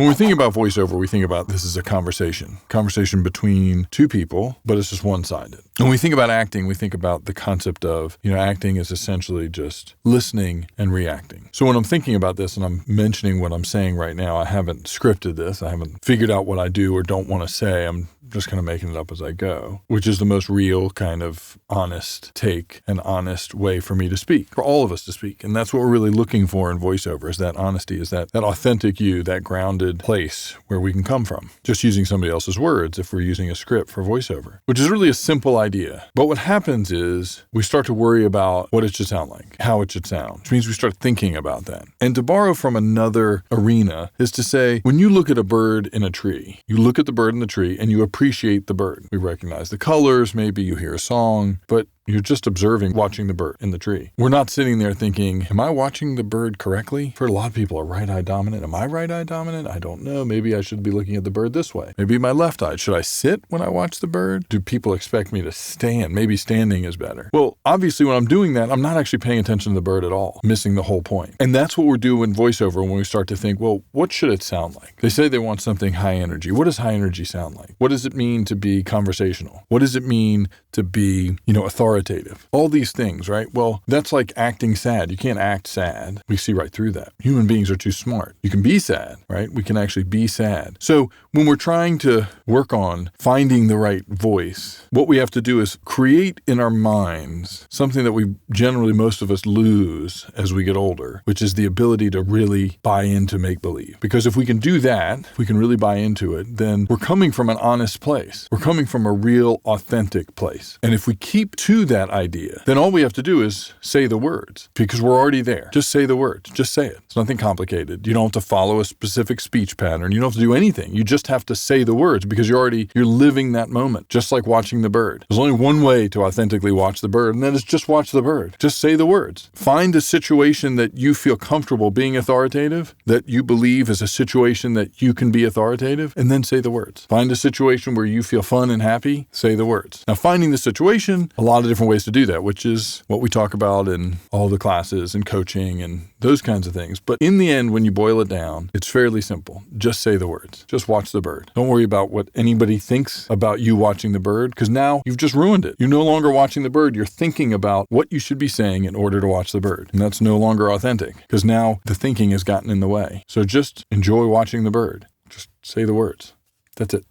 When we're thinking about voiceover, we think about this as a conversation between two people, but it's just one-sided. When we think about acting, we think about the concept of, acting is essentially just listening and reacting. So when I'm thinking about this and I'm mentioning what I'm saying right now, I haven't scripted this. I haven't figured out what I do or don't want to say. I'm just kind of making it up as I go, which is the most real kind of honest take and honest way for me to speak, for all of us to speak. And that's what we're really looking for in voiceover, is that honesty, is that authentic you, that grounded place where we can come from, just using somebody else's words if we're using a script for voiceover, which is really a simple idea. But what happens is we start to worry about what it should sound like, how it should sound, which means we start thinking about that. And to borrow from another arena is to say, when you look at a bird in a tree, you look at the bird in the tree and you appreciate the bird. We recognize the colors, maybe you hear a song, but you're just observing, watching the bird in the tree. We're not sitting there thinking, am I watching the bird correctly? For a lot of people are right-eye dominant. Am I right-eye dominant? I don't know. Maybe I should be looking at the bird this way. Maybe my left eye. Should I sit when I watch the bird? Do people expect me to stand? Maybe standing is better. Well, obviously when I'm doing that, I'm not actually paying attention to the bird at all, missing the whole point. And that's what we're doing in voiceover when we start to think, well, what should it sound like? They say they want something high energy. What does high energy sound like? What does it mean to be conversational? What does it mean to be, authoritative? All these things, right? Well, that's like acting sad. You can't act sad. We see right through that. Human beings are too smart. You can be sad, right? We can actually be sad. So when we're trying to work on finding the right voice, what we have to do is create in our minds something that we generally, most of us lose as we get older, which is the ability to really buy into make-believe. Because if we can do that, if we can really buy into it, then we're coming from an honest place. We're coming from a real, authentic place. And if we keep to that idea, then all we have to do is say the words, because we're already there. Just say the words. Just say it. It's nothing complicated. You don't have to follow a specific speech pattern. You don't have to do anything. You just have to say the words because you're living that moment, just like watching the bird. There's only one way to authentically watch the bird, and that is just watch the bird. Just say the words. Find a situation that you feel comfortable being authoritative, that you believe is a situation that you can be authoritative, and then say the words. Find a situation where you feel fun and happy, say the words. Now, finding the situation, a lot of different ways to do that, which is what we talk about in all the classes and coaching and those kinds of things. But in the end, when you boil it down, it's fairly simple. Just say the words. Just watch the bird. Don't worry about what anybody thinks about you watching the bird, because now you've just ruined it. You're no longer watching the bird. You're thinking about what you should be saying in order to watch the bird. And that's no longer authentic, because now the thinking has gotten in the way. So just enjoy watching the bird. Just say the words. That's it.